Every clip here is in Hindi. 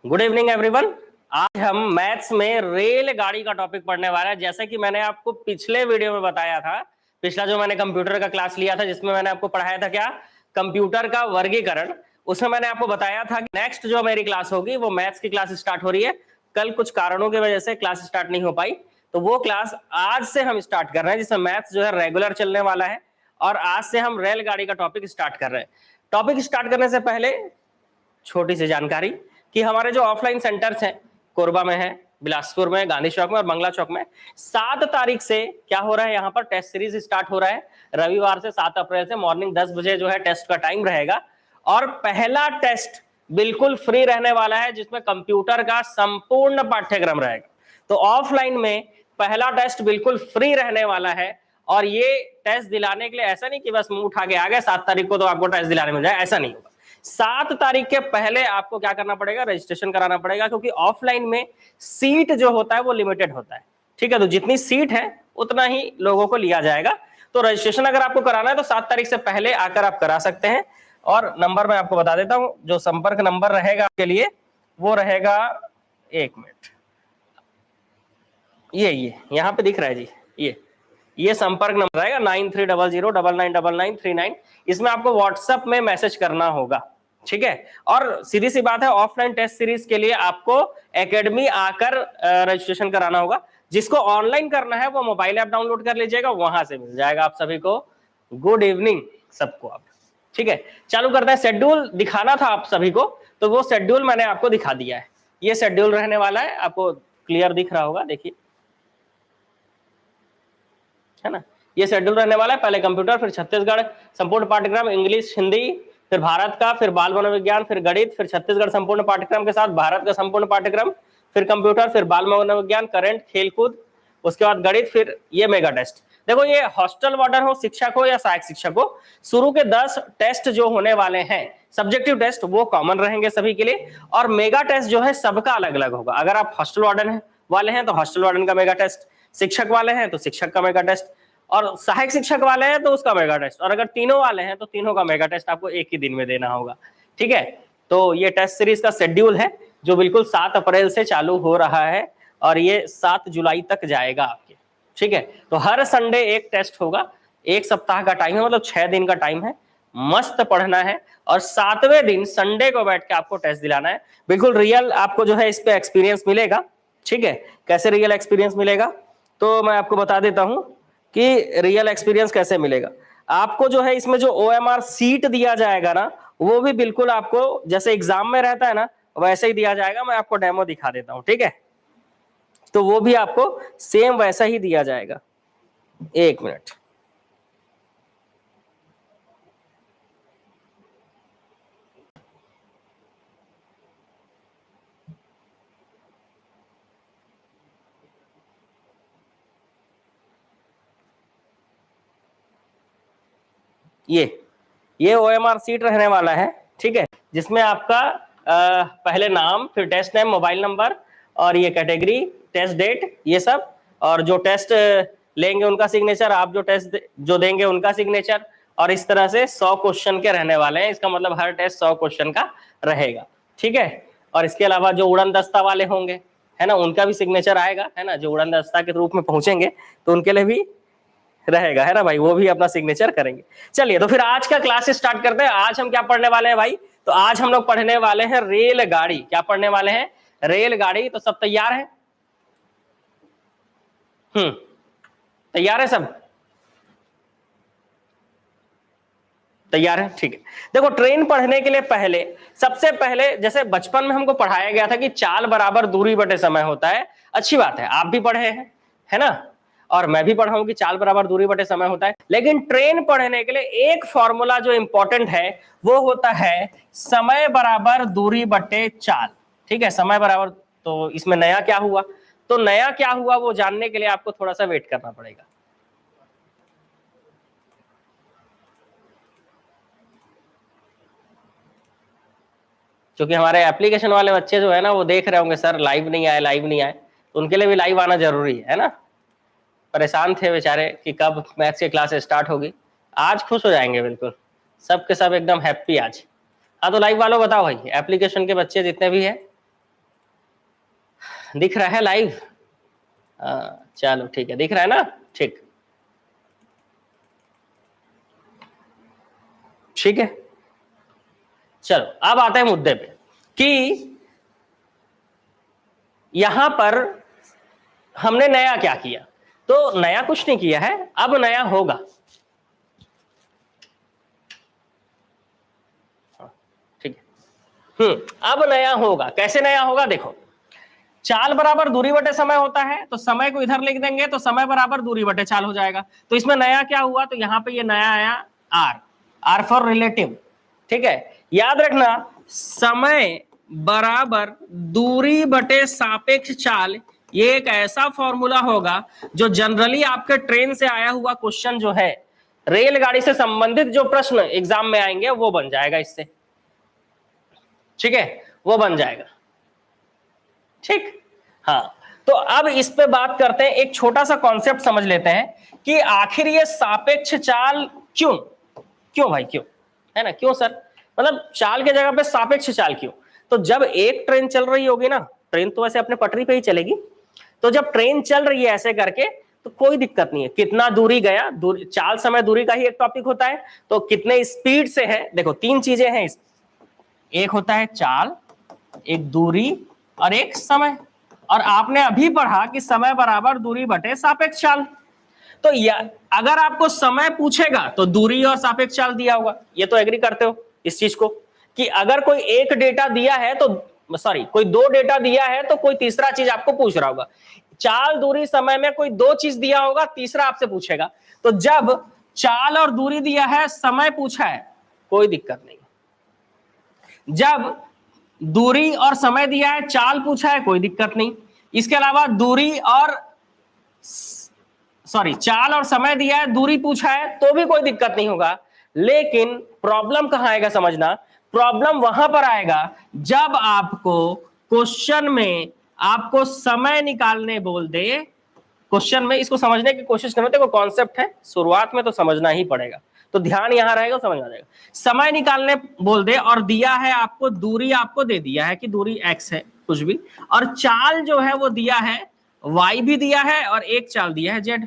Good evening everyone. आज हम मैथ्स में रेल गाड़ी का टॉपिक पढ़ने वाले हैं। जैसे कि मैंने आपको पिछले वीडियो में बताया था, पिछला जो मैंने कंप्यूटर का क्लास लिया था जिसमें मैंने आपको पढ़ाया था क्या, कंप्यूटर का वर्गीकरण। उसमें मैंने आपको बताया था कि नेक्स्ट जो मेरी क्लास होगी वो मैथ्स की क्लास स्टार्ट हो रही है। कल कुछ कारणों की वजह से क्लास स्टार्ट नहीं हो पाई, तो वो क्लास आज से हम स्टार्ट कर रहे हैं जिसमें मैथ्स जो है रेगुलर चलने वाला है। और आज से हम रेलगाड़ी का टॉपिक स्टार्ट कर रहे हैं। टॉपिक स्टार्ट करने से पहले छोटी सी जानकारी कि हमारे जो ऑफलाइन सेंटर्स हैं, कोरबा में है, बिलासपुर में, गांधी चौक में और बंगला चौक में 7 तारीख से क्या हो रहा है, यहाँ पर टेस्ट सीरीज स्टार्ट हो रहा है। रविवार से 7 अप्रैल से मॉर्निंग 10 बजे जो है टेस्ट का टाइम रहेगा। और पहला टेस्ट बिल्कुल फ्री रहने वाला है जिसमें कंप्यूटर का संपूर्ण पाठ्यक्रम रहेगा। तो ऑफलाइन में पहला टेस्ट बिल्कुल फ्री रहने वाला है। और ये टेस्ट दिलाने के लिए ऐसा नहीं कि बस मुंह उठा के आ गए 7 तारीख को तो आपको टेस्ट दिलाने मिल जाए, ऐसा नहीं होगा। 7 तारीख के पहले आपको क्या करना पड़ेगा, रजिस्ट्रेशन कराना पड़ेगा, क्योंकि ऑफलाइन में सीट जो होता है वो लिमिटेड होता है। ठीक है, तो जितनी सीट है उतना ही लोगों को लिया जाएगा। तो रजिस्ट्रेशन अगर आपको कराना है तो 7 तारीख से पहले आकर आप करा सकते हैं। और नंबर मैं आपको बता देता हूं, जो संपर्क नंबर रहेगा आपके लिए वो रहेगा, 1 मिनट, ये यहाँ पे दिख रहा है जी, ये संपर्क नंबर रहेगा 9300999939। इसमें आपको व्हाट्सएप में मैसेज करना होगा। ठीक है, और सीधी सी बात है, ऑफलाइन टेस्ट सीरीज के लिए आपको एकेडमी आकर रजिस्ट्रेशन कराना होगा। जिसको ऑनलाइन करना है वो मोबाइल ऐप डाउनलोड कर लीजिएगा, वहां से मिल जाएगा आप सभी को। गुड इवनिंग सबको आप। ठीक है, चालू करते हैं। शेड्यूल दिखाना था आप सभी को, तो वो शेड्यूल मैंने आपको दिखा दिया है। ये शेड्यूल रहने वाला है, आपको क्लियर दिख रहा होगा, देखिए, है ना। ये शेड्यूल रहने वाला है, पहले कंप्यूटर, फिर छत्तीसगढ़ संपूर्ण पाठ्यक्रम, इंग्लिश, हिंदी, फिर भारत का, फिर बाल मनोविज्ञान, फिर गणित, फिर छत्तीसगढ़ संपूर्ण पाठ्यक्रम के साथ भारत का संपूर्ण पाठ्यक्रम, फिर कंप्यूटर, फिर बाल मनोविज्ञान, करंट, खेलकूद, उसके बाद गणित, फिर ये मेगा टेस्ट। देखो, ये हॉस्टल वार्डन हो, शिक्षक हो या सहायक शिक्षक हो, शुरू के 10 टेस्ट जो होने वाले हैं सब्जेक्टिव टेस्ट वो कॉमन रहेंगे सभी के लिए। और मेगा टेस्ट जो है सबका अलग अलग होगा। अगर आप हॉस्टल वार्डन वाले हैं तो हॉस्टल वार्डन का मेगा टेस्ट, शिक्षक वाले हैं तो शिक्षक का मेगा टेस्ट, और सहायक शिक्षक वाले हैं तो उसका मेगा टेस्ट, और अगर तीनों वाले हैं तो तीनों का मेगा टेस्ट आपको एक ही दिन में देना होगा। ठीक है, तो ये टेस्ट सीरीज का शेड्यूल है जो बिल्कुल 7 अप्रैल से चालू हो रहा है और ये 7 जुलाई तक जाएगा आपके। ठीक है, तो हर संडे एक टेस्ट होगा, 1 सप्ताह का टाइम है, मतलब 6 दिन का टाइम है। मस्त पढ़ना है और 7वें दिन संडे को बैठ के आपको टेस्ट दिलाना है। बिल्कुल रियल आपको जो है इस पे एक्सपीरियंस मिलेगा। ठीक है, कैसे रियल एक्सपीरियंस मिलेगा तो मैं आपको बता देता हूं कि रियल एक्सपीरियंस कैसे मिलेगा। आपको जो है इसमें जो OMR सीट दिया जाएगा ना, वो भी बिल्कुल आपको जैसे एग्जाम में रहता है ना वैसे ही दिया जाएगा। मैं आपको डेमो दिखा देता हूं, ठीक है, तो वो भी आपको सेम वैसा ही दिया जाएगा। 1 मिनट, ये OMR सीट रहने वाला है। ठीक है, जिसमें आपका पहले नाम, फिर टेस्ट नेम, मोबाइल नंबर, और ये कैटेगरी, टेस्ट डेट, ये सब, और जो टेस्ट लेंगे उनका सिग्नेचर, आप जो टेस्ट जो देंगे उनका सिग्नेचर, और इस तरह से 100 क्वेश्चन के रहने वाले हैं। इसका मतलब हर टेस्ट 100 क्वेश्चन का रहेगा। ठीक है, और इसके अलावा जो उड़न दस्ता वाले होंगे, है ना, उनका भी सिग्नेचर आएगा, है ना, जो उड़न दस्ता के रूप में पहुंचेंगे तो उनके लिए भी रहेगा, है ना भाई, वो भी अपना सिग्नेचर करेंगे। चलिए, तो फिर आज का क्लास स्टार्ट करते हैं। आज हम क्या पढ़ने वाले हैं भाई, तो आज हम लोग पढ़ने वाले हैं रेलगाड़ी। क्या पढ़ने वाले हैं, रेलगाड़ी। तो सब तैयार है? तैयार है सब? तैयार है, ठीक है। देखो, ट्रेन पढ़ने के लिए पहले, सबसे पहले जैसे बचपन में हमको पढ़ाया गया था कि चाल बराबर दूरी बटे समय होता है। अच्छी बात है, आप भी पढ़े हैं, है ना, और मैं भी पढ़ा हूं कि चाल बराबर दूरी बटे समय होता है। लेकिन ट्रेन पढ़ने के लिए एक फॉर्मूला जो इंपॉर्टेंट है वो होता है समय बराबर दूरी बटे चाल। ठीक है, समय बराबर, तो इसमें नया क्या हुआ, तो नया क्या हुआ वो जानने के लिए आपको थोड़ा सा वेट करना पड़ेगा। क्योंकि हमारे एप्लीकेशन वाले बच्चे जो है ना वो देख रहे होंगे सर लाइव नहीं आए, लाइव नहीं आए, तो उनके लिए भी लाइव आना जरूरी है ना। परेशान थे बेचारे कि कब मैथ्स की क्लास स्टार्ट होगी। आज खुश हो जाएंगे बिल्कुल, सब के सब एकदम हैप्पी आज। हाँ, तो लाइव वालों बताओ भाई, एप्लीकेशन के बच्चे जितने भी हैं दिख रहा है लाइव? चलो ठीक है, दिख रहा है ना? ठीक ठीक है, चलो अब आते हैं मुद्दे पे कि यहां पर हमने नया क्या किया। तो नया कुछ नहीं किया है, अब नया होगा। ठीक है, अब नया होगा। कैसे नया होगा? देखो, चाल बराबर दूरी बटे समय होता है, तो समय को इधर लिख देंगे तो समय बराबर दूरी बटे चाल हो जाएगा। तो इसमें नया क्या हुआ? तो यहां पे ये नया आया आर, आर फॉर रिलेटिव। ठीक है, याद रखना, समय बराबर दूरी बटे सापेक्ष चाल, ये एक ऐसा फॉर्मूला होगा जो जनरली आपके ट्रेन से आया हुआ क्वेश्चन जो है, रेलगाड़ी से संबंधित जो प्रश्न एग्जाम में आएंगे वो बन जाएगा इससे। ठीक है, वो बन जाएगा। ठीक, हाँ। तो अब इस पे बात करते हैं, एक छोटा सा कॉन्सेप्ट समझ लेते हैं कि आखिर ये सापेक्ष चाल क्यों, क्यों भाई क्यों, है ना? क्यों सर, मतलब चाल के जगह पे सापेक्ष चाल क्यों? तो जब एक ट्रेन चल रही होगी ना, ट्रेन तो वैसे अपने पटरी पे ही चलेगी, तो जब ट्रेन चल रही है ऐसे करके तो कोई दिक्कत नहीं है, कितना दूरी गया, दूरी, चाल समय दूरी का ही एक टॉपिक होता है। तो कितने स्पीड से है, देखो तीन चीजें हैं, एक होता है चाल, एक दूरी और एक समय। और आपने अभी पढ़ा कि समय बराबर दूरी बटे सापेक्ष चाल। तो अगर आपको समय पूछेगा तो दूरी और सापेक्ष चाल दिया होगा, ये तो एग्री करते हो इस चीज को, कि अगर कोई एक डेटा दिया है तो सॉरी कोई दो डेटा दिया है तो कोई तीसरा चीज आपको पूछ रहा होगा। चाल दूरी समय में कोई दो चीज दिया होगा, तीसरा आपसे पूछेगा। तो जब चाल और दूरी दिया है, समय पूछा है, कोई दिक्कत नहीं। जब दूरी और समय दिया है, चाल पूछा है, कोई दिक्कत नहीं। इसके अलावा दूरी और चाल और समय दिया है, दूरी पूछा है, तो भी कोई दिक्कत नहीं होगा। लेकिन प्रॉब्लम कहां आएगा समझना, प्रॉब्लम वहां पर आएगा जब आपको क्वेश्चन में आपको समय निकालने बोल दे। क्वेश्चन में इसको समझने की कोशिश करो, देखो कॉन्सेप्ट है, शुरुआत में तो समझना ही पड़ेगा, तो ध्यान यहां रहेगा, समझ आ जाएगा। समय निकालने बोल दे और दिया है आपको दूरी, आपको दे दिया है कि दूरी x है कुछ भी, और चाल जो है वो दिया है y भी दिया है और एक चाल दिया है z।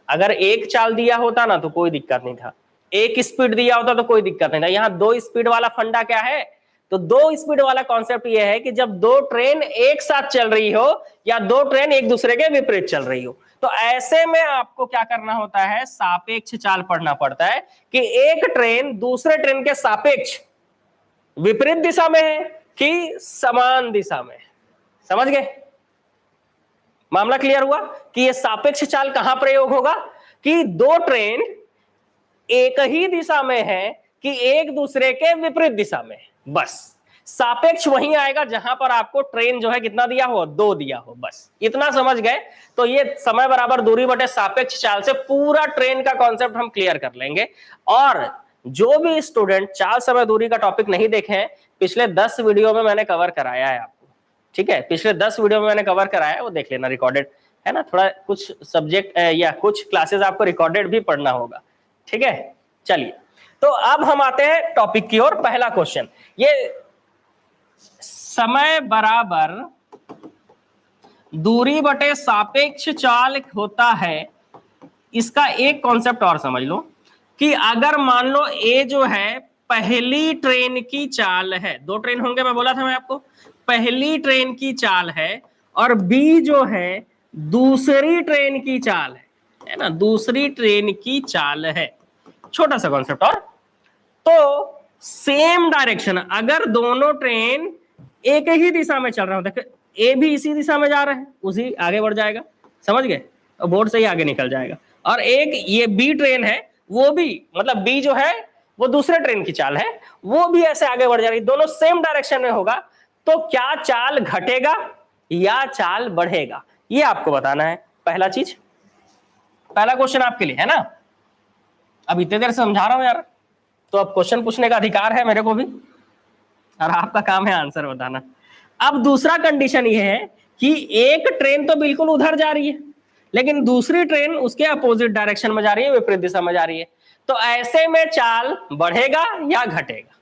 अगर एक चाल दिया होता ना तो कोई दिक्कत नहीं था, एक स्पीड दिया होता तो कोई दिक्कत नहीं था। यहाँ दो स्पीड वाला फंडा क्या है, तो दो स्पीड वाला कॉन्सेप्ट ये है कि जब दो ट्रेन एक साथ चल रही हो या दो ट्रेन एक दूसरे के विपरीत चल रही हो, तो ऐसे में आपको क्या करना होता है, सापेक्ष चाल पढ़ना पड़ता है कि एक ट्रेन दूसरे ट्रेन के सापेक्ष विपरीत दिशा में है कि समान दिशा में। समझ गए? मामला क्लियर हुआ कि ये सापेक्ष चाल कहां प्रयोग होगा, कि दो ट्रेन एक ही दिशा में है कि एक दूसरे के विपरीत दिशा में। बस सापेक्ष वहीं आएगा जहां पर आपको ट्रेन जो है कितना दिया हो, दो दिया हो। बस इतना समझ गए तो ये समय बराबर दूरी बटे सापेक्ष चाल से पूरा ट्रेन का कॉन्सेप्ट हम क्लियर कर लेंगे। और जो भी स्टूडेंट चाल समय दूरी का टॉपिक नहीं देखे हैं, पिछले 10 वीडियो में मैंने कवर कराया है आपको। ठीक है, पिछले 10 वीडियो में मैंने कवर कराया है, वो देख लेना, रिकॉर्डेड है ना। थोड़ा कुछ सब्जेक्ट या कुछ क्लासेस आपको रिकॉर्डेड भी पढ़ना होगा। ठीक है, चलिए तो अब हम आते हैं टॉपिक की ओर। पहला क्वेश्चन, ये समय बराबर दूरी बटे सापेक्ष चाल होता है, इसका एक कॉन्सेप्ट और समझ लो कि अगर मान लो ए जो है पहली ट्रेन की चाल है, दो ट्रेन होंगे, मैं बोला था मैं आपको, पहली ट्रेन की चाल है, और बी जो है दूसरी ट्रेन की चाल है ना, दूसरी ट्रेन की चाल है। छोटा सा कॉन्सेप्ट और, तो सेम डायरेक्शन, अगर दोनों ट्रेन एक ही दिशा में चल रहे हो, देखो ए भी इसी दिशा में जा रहा है, उसी आगे बढ़ जाएगा, समझ गए, और बोर्ड से ही आगे निकल जाएगा। और एक ये बी ट्रेन है, वो भी मतलब बी जो है वो दूसरे ट्रेन की चाल है, वो भी ऐसे आगे बढ़ जाएगी, दोनों सेम डायरेक्शन में होगा। तो क्या चाल घटेगा या चाल बढ़ेगा, ये आपको बताना है। पहला चीज, पहला क्वेश्चन आपके लिए है ना। अब इतने देर से समझा रहा हूं यार, तो अब क्वेश्चन पूछने का अधिकार है मेरे को भी, और आपका काम है आंसर बताना। अब दूसरा कंडीशन ये है कि एक ट्रेन तो बिल्कुल उधर जा रही है, लेकिन दूसरी ट्रेन उसके अपोजिट डायरेक्शन में जा रही है, विपरीत दिशा में जा रही है। तो ऐसे में चाल बढ़ेगा या घटेगा?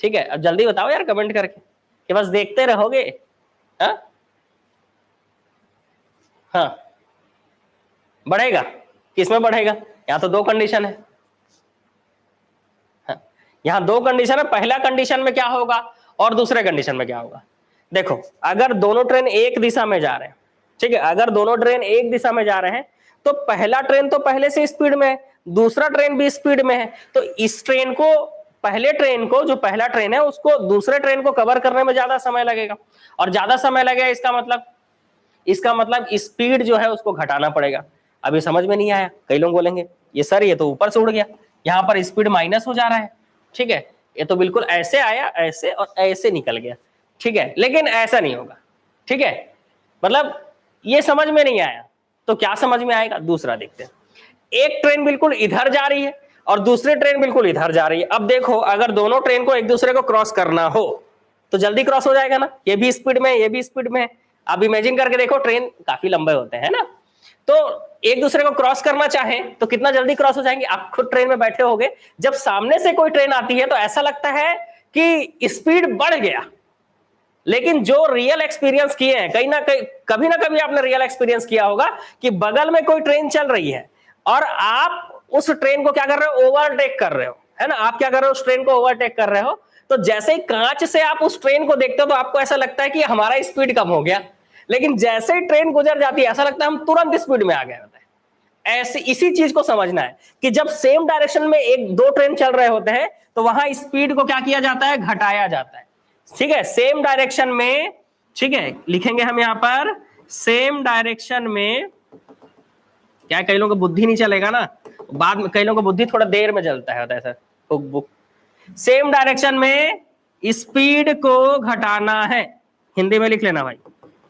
ठीक है, अब जल्दी बताओ यार कमेंट करके, कि बस देखते रहोगे। हाँ, हाँ बढ़ेगा, किसमें बढ़ेगा? यहाँ तो दो कंडीशन है, हाँ, यहाँ दो कंडीशन है। पहला कंडीशन में क्या होगा और दूसरे कंडीशन में क्या होगा? देखो अगर दोनों ट्रेन एक दिशा में जा रहे हैं, ठीक है, अगर दोनों ट्रेन एक दिशा में जा रहे हैं तो पहला ट्रेन तो पहले से स्पीड में है, दूसरा ट्रेन भी स्पीड में है, तो इस ट्रेन को, पहले ट्रेन को, जो पहला ट्रेन है उसको दूसरे ट्रेन को कवर करने में ज्यादा समय लगेगा, और ज्यादा समय लगेगा इसका मतलब स्पीड जो है उसको घटाना पड़ेगा। अभी समझ में नहीं आया? कई लोग बोलेंगे ये सर ये तो ऊपर से उड़ गया, यहाँ पर स्पीड माइनस हो जा रहा है, ठीक है, ये तो बिल्कुल ऐसे आया, ऐसे और ऐसे निकल गया, ठीक है, लेकिन ऐसा नहीं होगा, ठीक है, मतलब ये समझ में नहीं आया तो क्या समझ में आएगा? दूसरा देखते हैं। एक ट्रेन बिल्कुल इधर जा रही है और दूसरी ट्रेन बिल्कुल इधर जा रही है। अब देखो अगर दोनों ट्रेन को एक दूसरे को क्रॉस करना हो तो जल्दी क्रॉस हो जाएगा ना, ये भी स्पीड में, ये भी स्पीड में। अब इमेजिन करके देखो, ट्रेन काफी लंबे होते हैं ना, तो एक दूसरे को क्रॉस करना चाहे तो कितना जल्दी क्रॉस हो जाएंगे। आप खुद ट्रेन में बैठे होगे, जब सामने से कोई ट्रेन आती है तो ऐसा लगता है कि स्पीड बढ़ गया, लेकिन जो रियल एक्सपीरियंस किए हैं, कहीं ना कभी आपने रियल एक्सपीरियंस किया होगा कि बगल में कोई ट्रेन चल रही है और आप उस ट्रेन को क्या कर रहे हो? ओवरटेक कर रहे हो, है ना, आप क्या कर रहे हो? उस ट्रेन को ओवरटेक कर रहे हो। तो जैसे ही कांच से आप उस ट्रेन को देखते हो तो आपको ऐसा लगता है कि हमारा स्पीड कम हो गया, लेकिन जैसे ही ट्रेन गुजर जाती है ऐसा लगता है हम तुरंत स्पीड में आ गए होते हैं। ऐसे इसी चीज को समझना है कि जब सेम डायरेक्शन में एक दो ट्रेन चल रहे होते हैं तो वहां स्पीड को क्या किया जाता है? घटाया जाता है, ठीक है, सेम डायरेक्शन में, ठीक है, लिखेंगे हम यहां पर सेम डायरेक्शन में। क्या कई लोगों को बुद्धि नहीं चलेगा ना, बाद में कई लोगों को बुद्धि थोड़ा देर में चलता है सर, बुक सेम डायरेक्शन में स्पीड को घटाना है, हिंदी में लिख लेना भाई,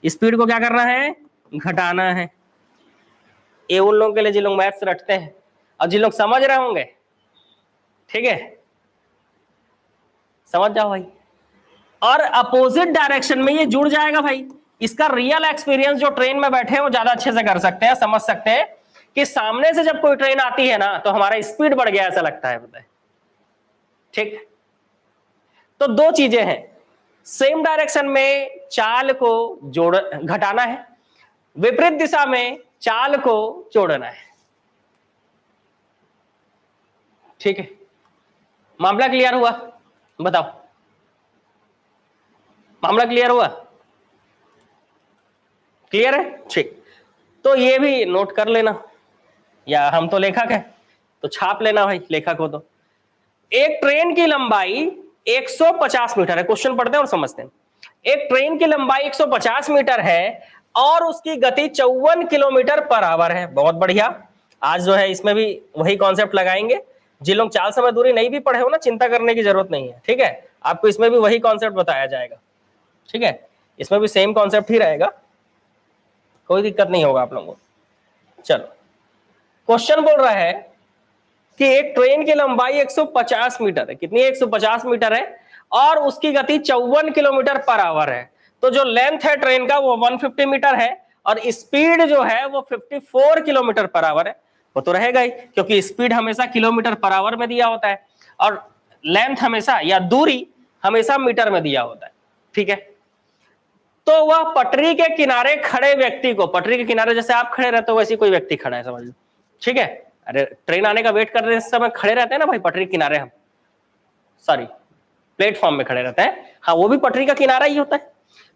स्पीड को क्या करना है? घटाना है। ये उन लोगों के लिए जिन लोग मैथ्स रटते हैं और जिन लोग समझ रहे होंगे, ठीक है, समझ जाओ भाई। और अपोजिट डायरेक्शन में ये जुड़ जाएगा भाई। इसका रियल एक्सपीरियंस जो ट्रेन में बैठे हैं वो ज्यादा अच्छे से कर सकते हैं, समझ सकते हैं कि सामने से जब कोई ट्रेन आती है ना तो हमारा स्पीड बढ़ गया ऐसा लगता है, पता है, ठीक। तो दो चीजें हैं, सेम डायरेक्शन में चाल को घटाना है, विपरीत दिशा में चाल को जोड़ना है, ठीक है। मामला क्लियर हुआ? बताओ, मामला क्लियर हुआ? क्लियर है, ठीक। तो ये भी नोट कर लेना, या हम तो लेखक है तो छाप लेना भाई, लेखक हो तो। एक ट्रेन की लंबाई 150 मीटर है, क्वेश्चन पढ़ते हैं और समझते हैं। एक ट्रेन की लंबाई 150 मीटर है और उसकी गति 54 किलोमीटर पर आवर है। बहुत बढ़िया, आज जो है इसमें भी वही कॉन्सेप्ट लगाएंगे। जिन लोग चाल समय दूरी नहीं भी पढ़े हो ना, चिंता करने की जरूरत नहीं है, ठीक है, आपको इसमें भी वही कॉन्सेप्ट बताया जाएगा, ठीक है, इसमें भी सेम कॉन्सेप्ट ही रहेगा, कोई दिक्कत नहीं होगा आप लोगों को। चलो, क्वेश्चन बोल रहा है कि एक ट्रेन की लंबाई 150 मीटर है, कितनी? 150 मीटर है और उसकी गति 54 किलोमीटर पर आवर है। तो जो लेंथ है ट्रेन का वो 150 मीटर है और स्पीड जो है वो 54 किलोमीटर पर आवर है। वो तो रहेगा ही, क्योंकि स्पीड हमेशा किलोमीटर पर आवर में दिया होता है और लेंथ हमेशा या दूरी हमेशा मीटर में दिया होता है, ठीक है। तो वह पटरी के किनारे खड़े व्यक्ति को, पटरी के किनारे जैसे आप खड़े रहते हो वैसे कोई व्यक्ति खड़ा है, समझ लो, ठीक है। अरे ट्रेन आने का वेट कर रहे समय खड़े रहते हैं ना भाई पटरी किनारे, हम सॉरी प्लेटफॉर्म में खड़े रहते हैं, हाँ वो भी पटरी का किनारा ही होता है।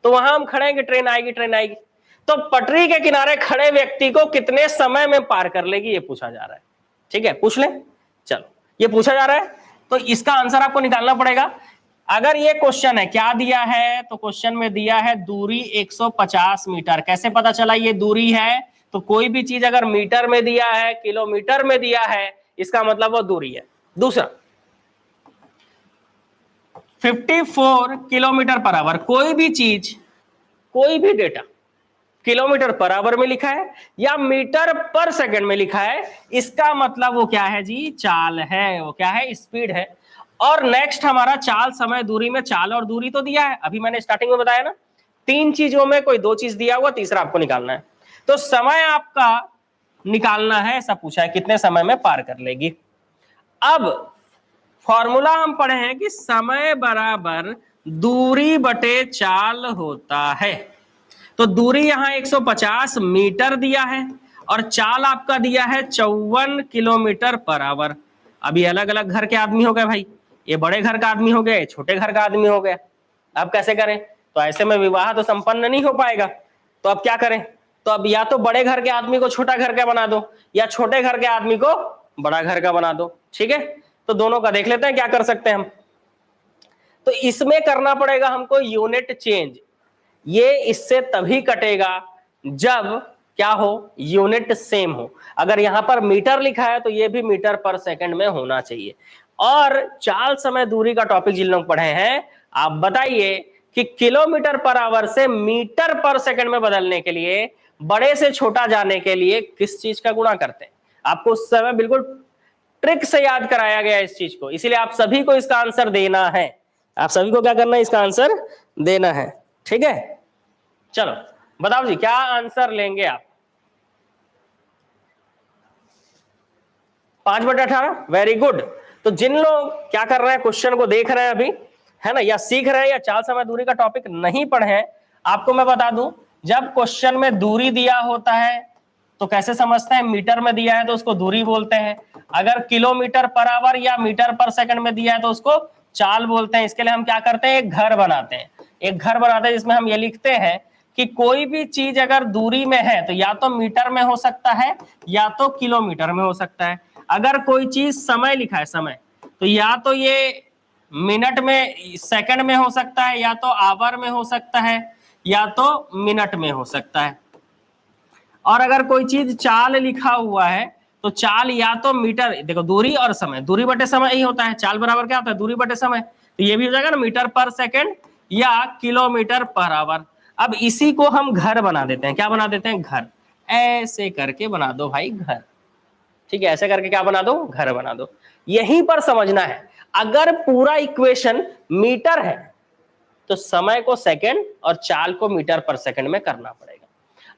तो वहां हम खड़े हैं कि ट्रेन आएगी ट्रेन आएगी। तो पटरी के किनारे खड़े व्यक्ति को कितने समय में पार कर लेगी ये पूछा जा रहा है, ठीक है, पूछ ले। चलो, ये पूछा जा रहा है तो इसका आंसर आपको निकालना पड़ेगा। अगर ये क्वेश्चन है, क्या दिया है? तो क्वेश्चन में दिया है दूरी 150 मीटर। कैसे पता चला ये दूरी है? तो कोई भी चीज अगर मीटर में दिया है, किलोमीटर में दिया है, इसका मतलब वो दूरी है। दूसरा 54 किलोमीटर पर आवर, कोई भी चीज, कोई भी डेटा किलोमीटर पर आवर में लिखा है या मीटर पर सेकंड में लिखा है, इसका मतलब वो क्या है जी? चाल है, वो क्या है? स्पीड है। और नेक्स्ट हमारा चाल समय दूरी में चाल और दूरी तो दिया है, अभी मैंने स्टार्टिंग में बताया ना, तीन चीजों में कोई दो चीज दिया हुआ, तीसरा आपको निकालना है। तो समय आपका निकालना है, ऐसा पूछा है, कितने समय में पार कर लेगी। अब फॉर्मूला हम पढ़े हैं कि समय बराबर दूरी बटे चाल होता है। तो दूरी यहाँ 150 मीटर दिया है और चाल आपका दिया है 54 किलोमीटर पर आवर। अभी अलग अलग घर के आदमी हो गए भाई, ये बड़े घर का आदमी हो गया, छोटे घर का आदमी हो गया। अब कैसे करें? तो ऐसे में विवाह तो संपन्न नहीं हो पाएगा। तो अब क्या करें? तो अब या तो बड़े घर के आदमी को छोटा घर का बना दो, या छोटे घर के आदमी को बड़ा घर का बना दो। ठीक है, तो दोनों का देख लेते हैं क्या कर सकते हैं हम। तो इसमें करना पड़ेगा हमको यूनिट चेंज। ये इससे तभी कटेगा जब क्या हो, यूनिट सेम हो। अगर यहां पर मीटर लिखा है तो ये भी मीटर पर सेकंड में होना चाहिए। और चाल समय दूरी का टॉपिक जिन लोग पढ़े हैं, आप बताइए कि किलोमीटर पर आवर से मीटर पर सेकंड में बदलने के लिए, बड़े से छोटा जाने के लिए किस चीज का गुणा करते हैं? आपको उस समय बिल्कुल ट्रिक से याद कराया गया इस चीज को, इसीलिए आप सभी को इसका आंसर देना है। आप सभी को क्या करना है? इसका आंसर देना है। ठीक है, चलो बताओ जी क्या आंसर लेंगे आप? 5/18। Very good. तो जिन लोग क्या कर रहे हैं, क्वेश्चन को देख रहे हैं अभी, है ना, या सीख रहे हैं, या चाल समय दूरी का टॉपिक नहीं पढ़े हैं, आपको मैं बता दूं, जब क्वेश्चन में दूरी दिया होता है तो कैसे समझते हैं? मीटर में दिया है तो उसको दूरी बोलते हैं। अगर किलोमीटर पर आवर या मीटर पर सेकंड में दिया है तो उसको चाल बोलते हैं। इसके लिए हम क्या करते हैं? एक घर बनाते हैं। एक घर बनाते हैं जिसमें हम ये लिखते हैं कि कोई भी चीज अगर दूरी में है तो या तो मीटर में हो सकता है या तो किलोमीटर में हो सकता है। अगर कोई चीज समय लिखा है, समय, तो या तो ये मिनट में, सेकंड में हो सकता है, या तो आवर में हो सकता है, या तो मिनट में हो सकता है। और अगर कोई चीज चाल लिखा हुआ है तो चाल या तो मीटर, देखो दूरी और समय, दूरी बटे समय ही होता है। चाल बराबर क्या होता है? दूरी बटे समय। तो ये भी हो जाएगा ना, मीटर पर सेकंड या किलोमीटर पर आवर। अब इसी को हम घर बना देते हैं। क्या बना देते हैं? घर। ऐसे करके बना दो भाई घर। ठीक है, ऐसे करके क्या बना दो? घर बना दो। यहीं पर समझना है, अगर पूरा इक्वेशन मीटर है तो समय को सेकंड और चाल को मीटर पर सेकंड में करना पड़ेगा।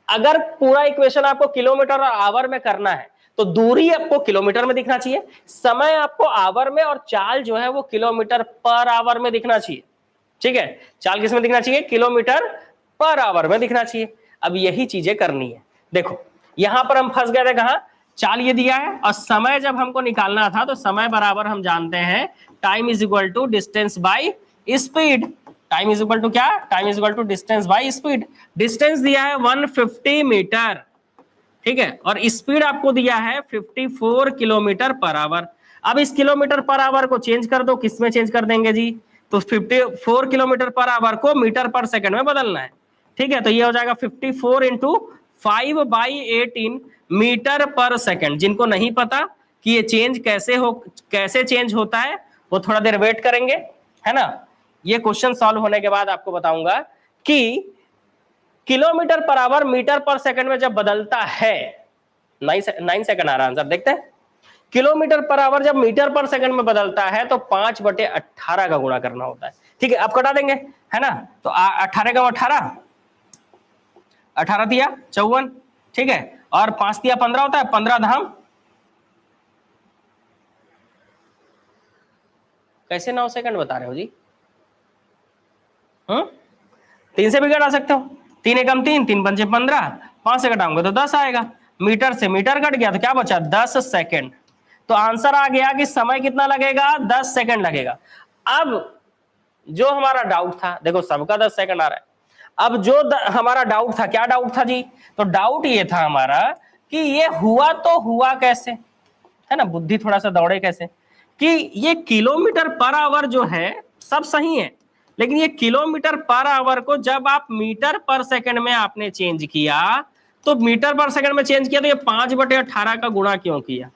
अगर पूरा इक्वेशन आपको किलोमीटर और आवर में करना है तो दूरी आपको किलोमीटर में दिखना चाहिए, समय आपको आवर में, और चाल जो है वो किलोमीटर पर आवर में दिखना चाहिए। ठीक है, चाल किस में दिखना चाहिए? किलोमीटर पर आवर में दिखना चाहिए। अब यही चीजें करनी है। देखो यहां पर हम फंस गए थे, कहां? चाल ये दिया है और समय जब हमको निकालना था तो समय बराबर हम जानते हैं time is equal to distance by speed. Time is equal to क्या? Time is equal to distance by speed. Distance दिया है 150 मीटर, ठीक है, और स्पीड आपको दिया है 54 किलोमीटर पर आवर। अब इस किलोमीटर पर आवर को चेंज कर दो, किस में चेंज कर देंगे जी? तो 54 किलोमीटर पर आवर को मीटर पर सेकंड में बदलना है। ठीक है, तो ये हो जाएगा 54 इंटू 5/18 मीटर पर सेकंड। जिनको नहीं पता कि ये चेंज कैसे चेंज होता है, वो थोड़ा देर वेट करेंगे, है ना। ये क्वेश्चन सॉल्व होने के बाद आपको बताऊंगा कि किलोमीटर पर आवर मीटर पर सेकंड में जब बदलता है, 9 सेकंड आ रहा आंसर, देखते हैं। किलोमीटर पर आवर जब मीटर पर सेकंड में बदलता है तो 5/18 का गुणा करना होता है। ठीक है, अब कटा देंगे, है ना। तो 18 का 18 दिया 54, ठीक है, और 5 दिया 15 होता है। 15 धाम कैसे 9 सेकंड बता रहे हो जी? 3 से भी घटा सकते हो। 3 एकम 3, 3 पंचे 15, 5 से घटाऊंगे तो 10 आएगा। मीटर से मीटर कट गया तो क्या बचा? 10 सेकंड। तो आंसर आ गया कि समय कितना लगेगा? 10 सेकंड लगेगा। अब जो हमारा डाउट था, देखो सबका 10 सेकंड आ रहा है। अब जो हमारा डाउट था, क्या डाउट था जी? तो डाउट ये था हमारा कि ये हुआ तो हुआ कैसे, है ना, बुद्धि थोड़ा सा दौड़े कैसे, कि ये किलोमीटर पर आवर जो है सब सही है, लेकिन ये किलोमीटर पर आवर को जब आप मीटर पर सेकंड में आपने चेंज किया, तो मीटर पर सेकंड में चेंज किया तो ये 5/18 का गुणा क्यों किया?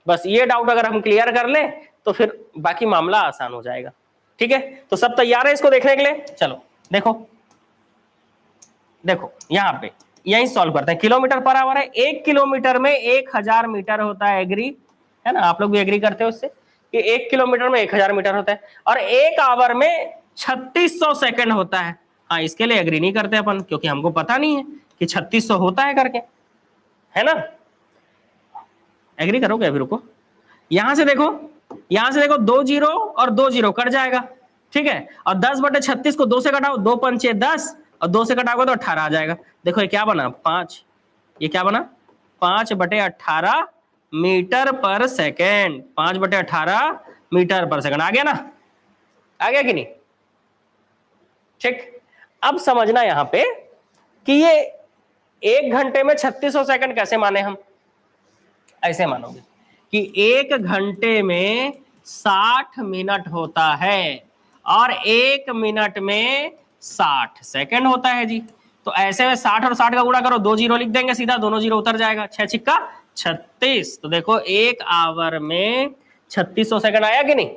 बस ये डाउट अगर हम क्लियर कर लें तो फिर बाकी मामला आसान हो जाएगा। ठीक है, तो सब तैयार है इसको देखने के लिए? चलो देखो, देखो यहां पे यही सॉल्व करते हैं। किलोमीटर पर आवर है, 1 किलोमीटर में 1000 मीटर होता है। एग्री है ना, आप लोग भी एग्री करते हो उससे कि 1 किलोमीटर में 1000 मीटर होता है, और 1 आवर में 3600 सेकंड होता है। हाँ, इसके लिए एग्री नहीं करते अपन, क्योंकि हमको पता नहीं है कि 3600 होता है करके, है ना। एग्री करोगे? अभी रुको, यहां से देखो, यहां से देखो, 2 जीरो और 2 जीरो कट जाएगा, ठीक है, और 10/36 को 2 से घटाओ, 2 पंचे 10 और 2 से कटाओगे तो 18 आ जाएगा। देखो ये क्या बना 5, ये क्या बना 5/18 मीटर पर सेकेंड, 5/18 मीटर पर सेकेंड। आ गया ना, आ गया कि नहीं? ठीक। अब समझना यहां पे कि ये 1 घंटे में 3600 सेकंड कैसे माने हम? ऐसे मानोगे कि 1 घंटे में 60 मिनट होता है और 1 मिनट में 60 सेकंड होता है जी। तो ऐसे में 60 और 60 का गुणा करो, 2 जीरो लिख देंगे सीधा, दोनों जीरो उतर जाएगा, 6 छिक्का 36। तो देखो 1 आवर में 3600 सेकंड आया कि नहीं?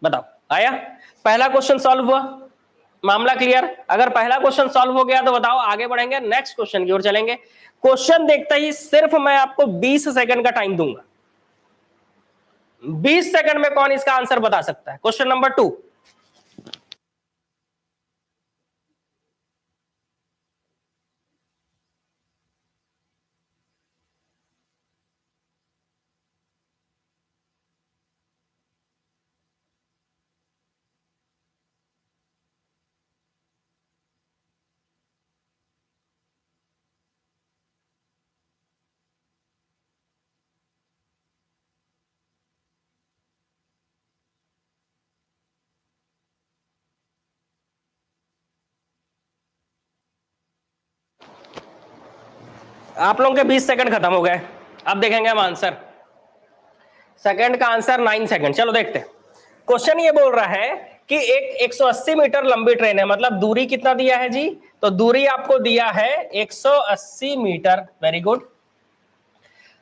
बताओ आया? पहला क्वेश्चन सॉल्व हुआ, मामला क्लियर। अगर पहला क्वेश्चन सॉल्व हो गया तो बताओ आगे बढ़ेंगे, नेक्स्ट क्वेश्चन की ओर चलेंगे। क्वेश्चन देखते ही सिर्फ मैं आपको 20 सेकंड का टाइम दूंगा। 20 सेकंड में कौन इसका आंसर बता सकता है? Question number 2। आप लोगों के 20 सेकंड खत्म हो गए। अब देखेंगे हम आंसर। सेकंड का आंसर 9 सेकंड। चलो देखते हैं। क्वेश्चन ये बोल रहा है कि एक 180 मीटर लंबी ट्रेन है, मतलब दूरी कितना दिया है जी? तो दूरी आपको दिया है 180 मीटर। Very good.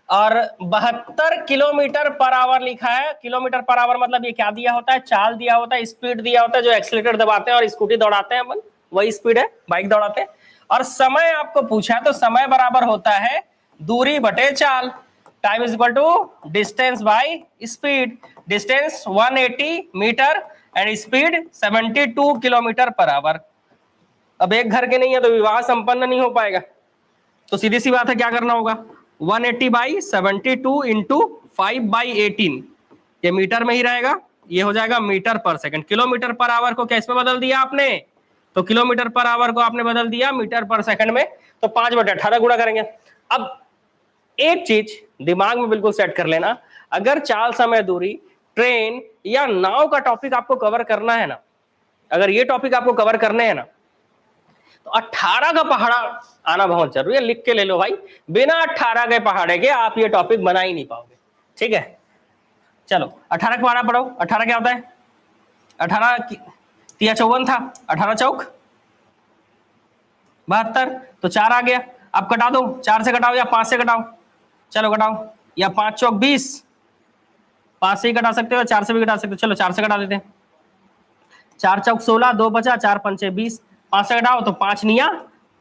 और 72 किलोमीटर पर आवर लिखा है। किलोमीटर पर आवर मतलब ये क्या दिया होता है? चाल दिया होता है, स्पीड दिया होता है, जो एक्सीलरेटर दबाते हैं और स्कूटी दौड़ाते हैं अपन, वही स्पीड है, बाइक दौड़ाते हैं। और समय आपको पूछा है, तो समय बराबर होता है दूरी बटे चाल। Time is equal to distance by speed. Distance 180 metre and speed 72 kilometre per hour. अब एक घर के नहीं है तो विवाह संपन्न नहीं हो पाएगा, तो सीधी सी बात है क्या करना होगा? 180/72 इंटू 5/18, ये मीटर में ही रहेगा, ये हो जाएगा मीटर पर सेकंड। किलोमीटर पर आवर को कैसे बदल दिया आपने? तो किलोमीटर पर आवर को आपने बदल दिया मीटर पर सेकंड में, तो 5/18 गुणा करेंगे। अब एक चीज दिमाग में बिल्कुल सेट कर लेना, अगर चाल, समय, दूरी, ट्रेन या नाव का टॉपिक आपको कवर करना है ना, अगर ये टॉपिक आपको कवर करने हैं ना, तो 18 का पहाड़ा आना बहुत जरूरी है। लिख के ले लो भाई, बिना 18 के पहाड़े के आप ये टॉपिक बना ही नहीं पाओगे। ठीक है, चलो 18 का पहाड़ा पढ़ो। 18 क्या होता है? 18 तिया 54 था, 18 चौक 72, तो 4 आ गया। अब कटा दो, 4 से कटाओ या 5 से कटाओ, चलो कटाओ, या 5 चौक 20, 5 से ही कटा सकते हो, 4 से भी कटा सकते हो, चलो 4 से कटा देते हैं। 4 चौक 16, 2 बचा, 4 पंचे 20, 5 से घटाओ तो 5 निया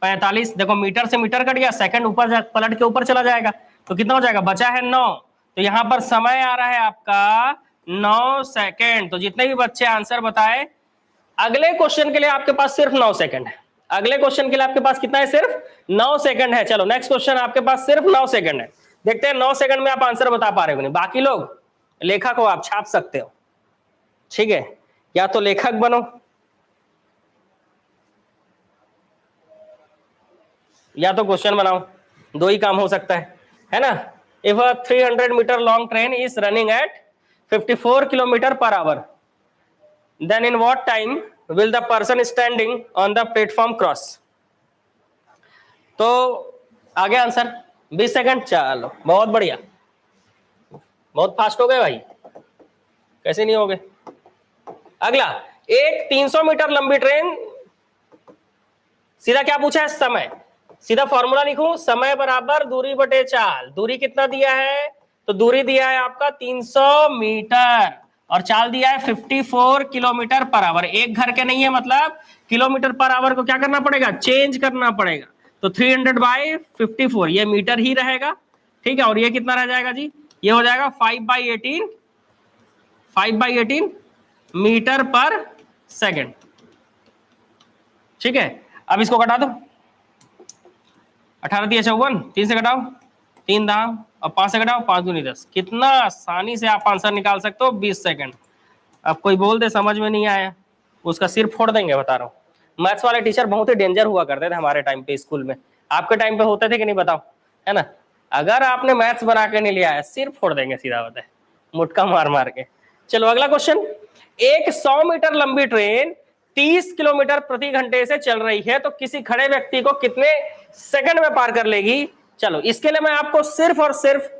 45। देखो मीटर से मीटर कट गया, सेकंड ऊपर पलट के ऊपर चला जाएगा, तो कितना हो जाएगा? बचा है 9। तो यहां पर समय आ रहा है आपका 9 सेकंड। तो जितने भी बच्चे आंसर बताए, अगले क्वेश्चन के लिए आपके पास सिर्फ 9 सेकंड है। अगले क्वेश्चन के लिए आपके पास कितना है? सिर्फ 9 सेकंड है। चलो नेक्स्ट क्वेश्चन, आपके पास सिर्फ 9 सेकंड है। देखते हैं 9 सेकंड में आप आंसर बता पा रहे हो नहीं। बाकी लोग लेखक हो, आप छाप सकते हो, ठीक है, या तो लेखक बनो या तो क्वेश्चन बनाओ, दो ही काम हो सकता है ना? If a 300 metre long train is running at 54 kilometre per hour, then in what time will the person standing on the platform cross? तो आगे आंसर 20 सेकंड। चलो बहुत बढ़िया, बहुत फास्ट हो गए भाई, कैसे नहीं हो गए? अगला, एक 300 मीटर लंबी ट्रेन, सीधा क्या पूछा है? समय। सीधा फॉर्मूला लिखूं, समय बराबर दूरी बटे चाल। दूरी कितना दिया है? तो दूरी दिया है आपका 300 मीटर और चाल दिया है 54 किलोमीटर पर आवर। एक घर के नहीं है, मतलब किलोमीटर पर आवर को क्या करना पड़ेगा? चेंज करना पड़ेगा। तो 300/54, ये मीटर ही रहेगा, ठीक है। और ये कितना रह जाएगा जी? ये हो जाएगा 5/18 मीटर पर सेकेंड, ठीक है। अब इसको घटा दो, 18 दिया 54, 3 से घटाओ 3 दाम, और 5 से घटाओ 5 दूनी 10। कितना आसानी से आप आंसर निकाल सकते हो 20 सेकंड। अब कोई बोल दे समझ में नहीं आया, उसका सिर फोड़ देंगे, बता रहा हूँ। मैथ्स वाले टीचर बहुत ही डेंजर हुआ करते थे हमारे टाइम पे स्कूल में। आपके टाइम पे होते थे कि नहीं बताओ, है ना? अगर आपने मैथ्स बना के नहीं लिया है सिर फोड़ देंगे सीधा बताए, मुटका मार मार के। चलो अगला क्वेश्चन, एक 100 मीटर लंबी ट्रेन 30 किलोमीटर प्रति घंटे से चल रही है तो किसी खड़े व्यक्ति को कितने सेकंड में पार कर लेगी? चलो इसके लिए मैं आपको सिर्फ और सिर्फ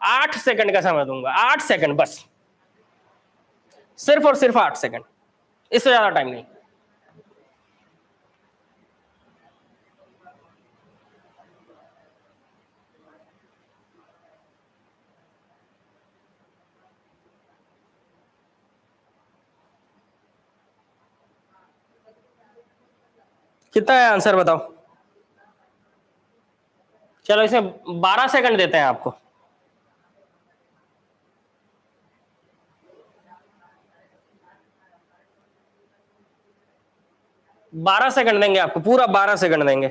8 सेकंड का समय दूंगा, 8 सेकंड बस, सिर्फ और सिर्फ 8 सेकंड, इससे ज्यादा टाइम नहीं। कितना है आंसर बताओ? चलो इसे 12 सेकंड देते हैं आपको। 12 सेकंड देंगे आपको, पूरा 12 सेकंड देंगे।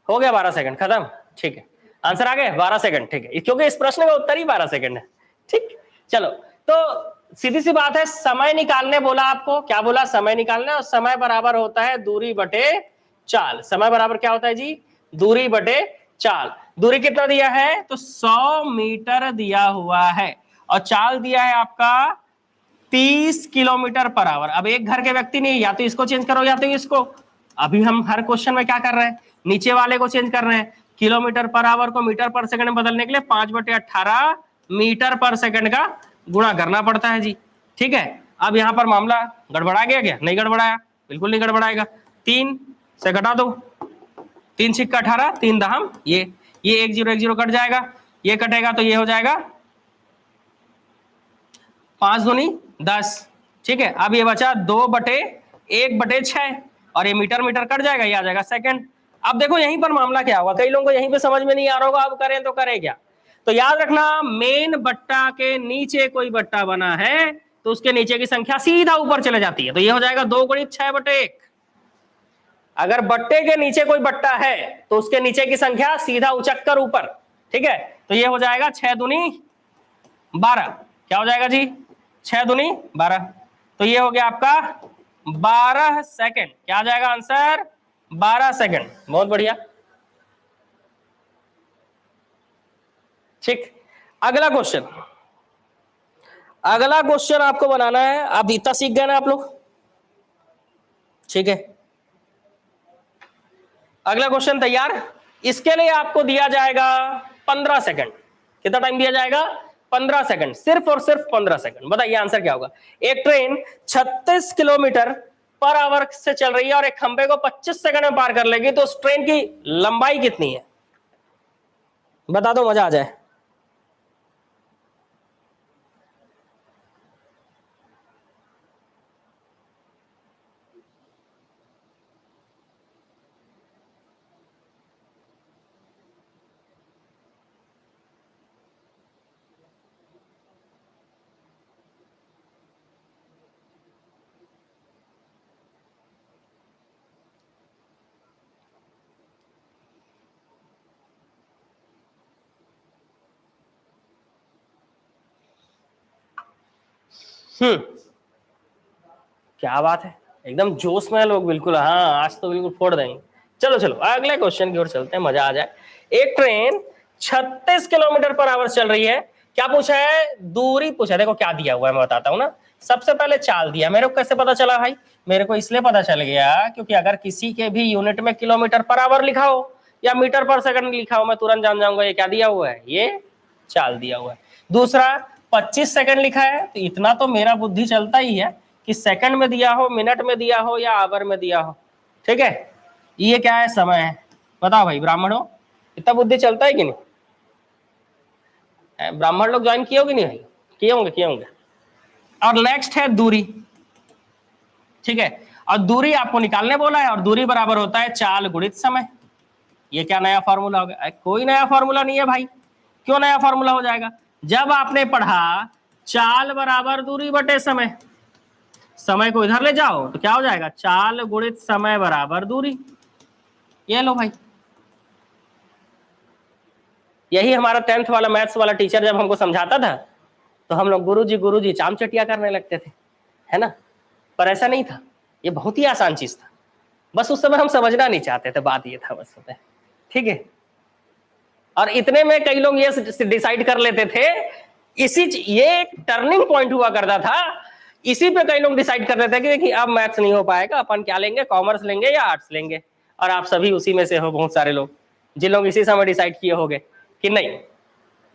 हो गया 12 सेकंड खत्म, ठीक है। आंसर आ गए 12 सेकंड, ठीक है, क्योंकि इस प्रश्न का उत्तर ही 12 सेकंड है। ठीक, चलो तो सीधी सी बात है, समय निकालने बोला आपको, क्या बोला? समय निकालना, और समय बराबर होता है दूरी बटे चाल। समय बराबर क्या होता है जी? दूरी बटे चाल। दूरी कितना दिया है? तो 100 मीटर दिया हुआ है, और चाल दिया है आपका 30 किलोमीटर पर आवर। अब एक घर के व्यक्ति नहीं, या तो इसको चेंज करो या तो इसको। अभी हम हर क्वेश्चन में क्या कर रहे हैं? नीचे वाले को चेंज कर रहे हैं। किलोमीटर पर आवर को मीटर पर सेकंड में बदलने के लिए 5/18 मीटर पर सेकंड का गुणा करना पड़ता है जी। ठीक है, अब यहाँ पर मामला गड़बड़ा गया क्या? नहीं गड़बड़ाया, बिल्कुल नहीं गड़बड़ाएगा। 3 से घटा दो, 3 छिक्का 18, 3 दहम ये 1 0 कट जाएगा, ये कटेगा तो ये हो जाएगा 5 दूनी 10। ठीक है, अब ये बचा 2/1/6, और ये मीटर मीटर कट जाएगा, ये आ जाएगा सेकंड। अब देखो यहीं पर मामला क्या होगा, कई लोगों को यहीं पे समझ में नहीं आ रहा होगा, अब करें तो करें क्या? तो याद रखना, मेन बट्टा के नीचे कोई बट्टा बना है तो उसके नीचे की संख्या सीधा ऊपर चले जाती है, तो ये हो जाएगा 2 × 6/1। अगर बट्टे के नीचे कोई बट्टा है तो उसके नीचे की संख्या सीधा उचक कर ऊपर। ठीक है, तो ये हो जाएगा 6 दूनी 12। क्या हो जाएगा जी? 6 दूनी 12, तो ये हो गया आपका 12 सेकंड। क्या आ जाएगा आंसर? 12 सेकंड। बहुत बढ़िया। ठीक, अगला क्वेश्चन, अगला क्वेश्चन आपको बनाना है। आप इतना सीख गए ना आप लोग? ठीक है, अगला क्वेश्चन तैयार? इसके लिए आपको दिया जाएगा 15 सेकंड। कितना टाइम दिया जाएगा? 15 सेकंड, सिर्फ और सिर्फ 15 सेकंड। बताइए आंसर क्या होगा? एक ट्रेन 36 किलोमीटर पर आवर से चल रही है और एक खंबे को 25 सेकंड में पार कर लेगी, तो उस ट्रेन की लंबाई कितनी है? बता दो, मजा आ जाए। क्या बात है, एकदम जोश में लोग बिल्कुल। हाँ, आज तो बिल्कुल फोड़ देंगे। चलो चलो अगले क्वेश्चन की ओर चलते हैं, मजा आ जाए। एक ट्रेन 36 किलोमीटर पर आवर चल रही है। क्या पूछा है? दूरी पूछा है। देखो क्या दिया हुआ है मैं बताता हूँ ना। सबसे पहले चाल दिया। मेरे को कैसे पता चला भाई? मेरे को इसलिए पता चल गया क्योंकि अगर किसी के भी यूनिट में किलोमीटर पर आवर लिखा हो या मीटर पर सेकंड लिखा हो, मैं तुरंत जान जाऊंगा ये क्या दिया हुआ है, ये चाल दिया हुआ है। दूसरा 25 सेकंड लिखा है, तो इतना तो मेरा बुद्धि चलता ही है कि सेकंड में दिया हो, मिनट में दिया हो या आवर में दिया हो। ठीक है, ये क्या है? समय है। बताओ भाई ब्राह्मणों, इतना बुद्धि चलता है कि नहीं? ब्राह्मण लोग ज्वाइन किए हो कि नहीं भाई? किए होंगे, किए होंगे। और नेक्स्ट है दूरी। ठीक है, और दूरी आपको निकालने बोला है, और दूरी बराबर होता है चाल गुणित समय। ये क्या नया फॉर्मूला हो गया? कोई नया फॉर्मूला नहीं है भाई। क्यों नया फॉर्मूला हो जाएगा? जब आपने पढ़ा चाल बराबर दूरी बटे समय, समय को इधर ले जाओ तो क्या हो जाएगा? चाल गुणित समय बराबर दूरी। ये लो भाई, यही हमारा 10th वाला मैथ्स वाला टीचर जब हमको समझाता था तो हम लोग गुरुजी चाम चटिया करने लगते थे, है ना? पर ऐसा नहीं था, ये बहुत ही आसान चीज था। बस उस समय हम समझना नहीं चाहते थे, बात ये था बस समय, ठीक है। और इतने में कई लोग ये डिसाइड कर लेते थे, ये एक टर्निंग पॉइंट हुआ करता था, इसी पे कई लोग डिसाइड कर लेते थे कि अब मैथ्स नहीं हो पाएगा, अपन क्या लेंगे, कॉमर्स लेंगे या आर्ट्स लेंगे। और आप सभी उसी में से हो, बहुत सारे लोग जिन लोग इसी समय डिसाइड किए होंगे कि नहीं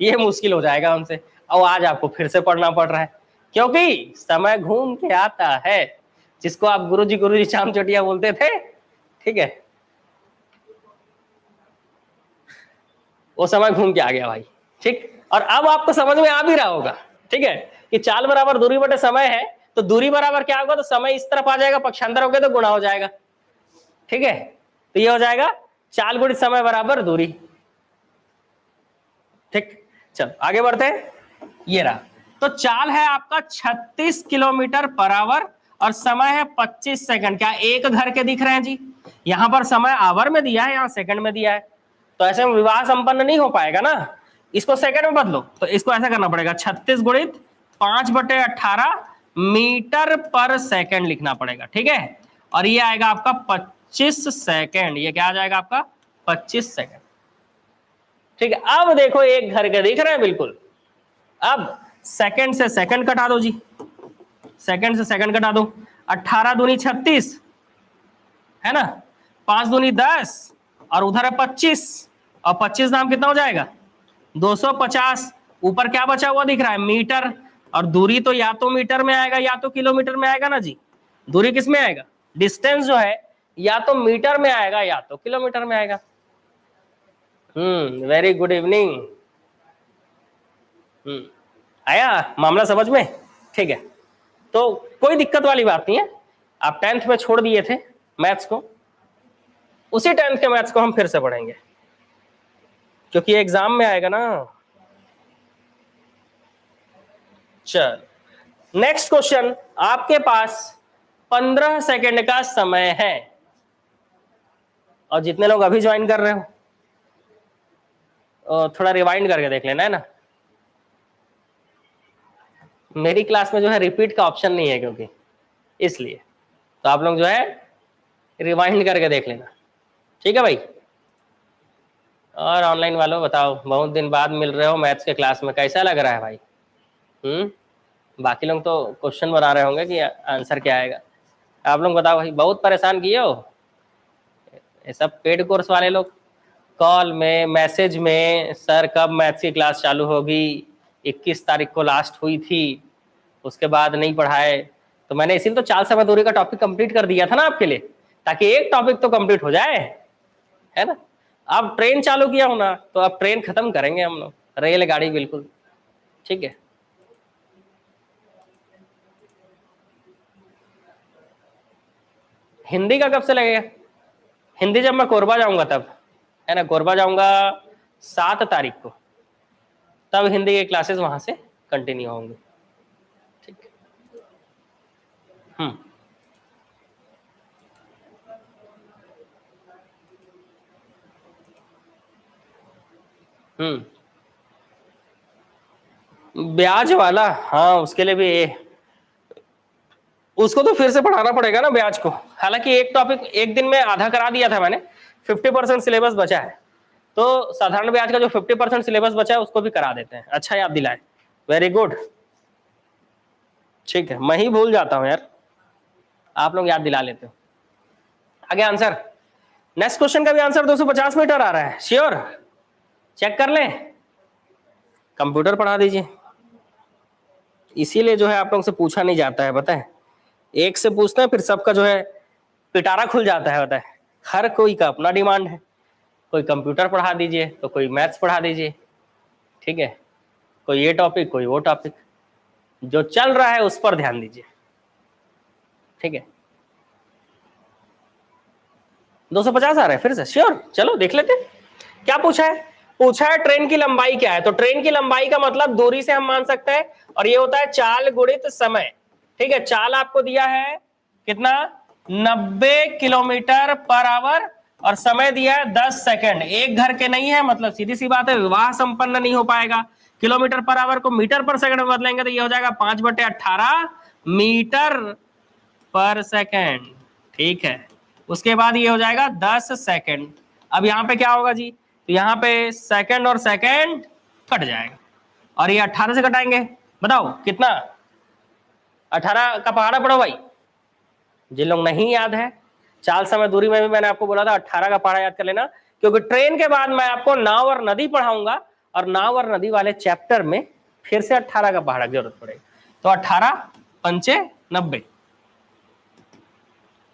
ये मुश्किल हो जाएगा हमसे, और आज आपको फिर से पढ़ना पड़ रहा है, क्योंकि समय घूम के आता है, जिसको आप गुरुजी चाम चटिया बोलते थे, ठीक है, वो समय घूम के आ गया भाई, ठीक। और अब आपको समझ में आ भी रहा होगा, ठीक है, कि चाल बराबर दूरी बटे समय है, तो दूरी बराबर क्या होगा, तो समय इस तरफ आ जाएगा, पक्षांतर हो गया तो गुणा हो जाएगा, ठीक है। तो ये हो जाएगा चाल गुणित समय बराबर दूरी, ठीक। चलो आगे बढ़ते हैं, ये रहा, तो चाल है आपका 36 किलोमीटर पर आवर और समय है 25 सेकंड। क्या एक घर के दिख रहे हैं जी? यहां पर समय आवर में दिया है, यहां सेकंड में दिया है, तो ऐसे में विवाह संपन्न नहीं हो पाएगा ना, इसको सेकंड में बदलो, तो इसको ऐसा करना पड़ेगा 36 गुणित 5/18 मीटर पर सेकंड लिखना पड़ेगा, ठीक है। और ये आएगा आपका 25 सेकंड, ये क्या आ जाएगा आपका 25 सेकंड, ठीक है। अब देखो एक घर के दिख रहे हैं बिल्कुल, अब सेकंड से सेकंड कटा दो जी, सेकंड से सेकंड कटा दो, 18 दूनी 36 है ना, 5 दूनी 10 और उधर है 25, और 25 नाम कितना हो जाएगा 250। ऊपर क्या बचा हुआ दिख रहा है मीटर, और दूरी तो या तो मीटर में आएगा या तो किलोमीटर में आएगा ना जी, दूरी किस में आएगा, डिस्टेंस जो है या तो मीटर में आएगा या तो किलोमीटर में आएगा। Very good evening. आया मामला समझ में, ठीक है। तो कोई दिक्कत वाली बात नहीं है, आप 10th में छोड़ दिए थे मैथ्स को, उसी 10th के मैथ्स को हम फिर से पढ़ेंगे, क्योंकि एग्जाम में आएगा ना। चल नेक्स्ट क्वेश्चन, आपके पास 15 सेकंड का समय है, और जितने लोग अभी ज्वाइन कर रहे हो थोड़ा रिवाइंड करके देख लेना है ना, मेरी क्लास में जो है रिपीट का ऑप्शन नहीं है, क्योंकि इसलिए तो आप लोग जो है रिवाइंड करके देख लेना, ठीक है भाई। और ऑनलाइन वालों बताओ, बहुत दिन बाद मिल रहे हो मैथ्स के क्लास में, कैसा लग रहा है भाई? बाकी लोग तो क्वेश्चन बना रहे होंगे कि आंसर क्या आएगा, आप लोग बताओ भाई। बहुत परेशान किए हो ये सब पेड कोर्स वाले लोग, कॉल में मैसेज में, सर कब मैथ्स की क्लास चालू होगी, 21 तारीख को लास्ट हुई थी, उसके बाद नहीं पढ़ाए, तो मैंने इसीलिए तो चाल समय दूरी का टॉपिक कंप्लीट कर दिया था ना आपके लिए, ताकि एक टॉपिक तो कंप्लीट हो जाए, है ना। अब ट्रेन चालू किया हो ना, तो अब ट्रेन खत्म करेंगे हम लोग, रेलगाड़ी बिल्कुल, ठीक है। हिंदी का कब से लगेगा? हिंदी जब मैं कोरबा जाऊंगा तब, है ना, कोरबा जाऊंगा 7 तारीख को, तब हिंदी के क्लासेस वहां से कंटिन्यू होंगे, ठीक। ब्याज वाला, हाँ उसके लिए भी उसको तो फिर से पढ़ाना पड़ेगा ना ब्याज को। हालांकि एक टॉपिक एक दिन में आधा करा दिया था मैंने, 50% सिलेबस बचा है, तो साधारण ब्याज का जो 50% सिलेबस बचा है उसको भी करा देते हैं। अच्छा याद दिलाए, वेरी गुड, ठीक है। मैं ही भूल जाता हूं यार, आप लोग याद दिला लेते हो। आगे आंसर, नेक्स्ट क्वेश्चन का भी आंसर 250 मीटर आ रहा है, श्योर? चेक कर लें, कंप्यूटर पढ़ा दीजिए, इसीलिए जो है आप लोग से पूछा नहीं जाता है, बताए एक से पूछते हैं फिर सबका जो है पिटारा खुल जाता है, बताए हर कोई का अपना डिमांड है, कोई कंप्यूटर पढ़ा दीजिए तो कोई मैथ्स पढ़ा दीजिए, ठीक है, कोई ये टॉपिक कोई वो टॉपिक, जो चल रहा है उस पर ध्यान दीजिए, ठीक है। 250 आ रहा है फिर से, श्योर? चलो देख लेते हैं क्या पूछा है। पूछा है ट्रेन की लंबाई क्या है, तो ट्रेन की लंबाई का मतलब दूरी से हम मान सकते हैं, और ये होता है चाल गुणित समय, ठीक है। चाल आपको दिया है कितना, 90 किलोमीटर पर आवर, और समय दिया है 10 सेकंड। एक घर के नहीं है, मतलब सीधी सी बात है विवाह संपन्न नहीं हो पाएगा। किलोमीटर पर आवर को मीटर पर सेकंड में बदलेंगे तो ये हो जाएगा 5/18 मीटर पर सेकंड, ठीक है। उसके बाद ये हो जाएगा 10 सेकंड। अब यहाँ पे क्या होगा जी, तो यहाँ पे सेकंड और सेकंड कट जाएगा और ये 18 से कटाएंगे, बताओ कितना, 18 का पहाड़ा पढ़ो भाई, जिन लोग नहीं याद है। 4 समय दूरी में भी मैंने आपको बोला था 18 का पहाड़ा याद कर लेना, क्योंकि ट्रेन के बाद मैं आपको नाव और नदी पढ़ाऊंगा और नाव और नदी वाले चैप्टर में फिर से 18 का पहाड़ा की जरूरत पड़ेगी। तो 18 पंचे 90,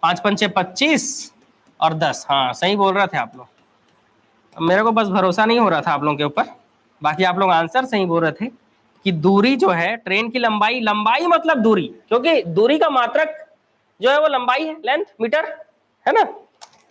5 पंचे 25 और 10, हाँ सही बोल रहे थे आप लोग, मेरे को बस भरोसा नहीं हो रहा था आप लोगों के ऊपर, बाकी आप लोग आंसर सही बोल रहे थे कि दूरी जो है ट्रेन की लंबाई, लंबाई मतलब दूरी, क्योंकि दूरी का मात्रक जो है वो लंबाई है, लेंथ मीटर है ना,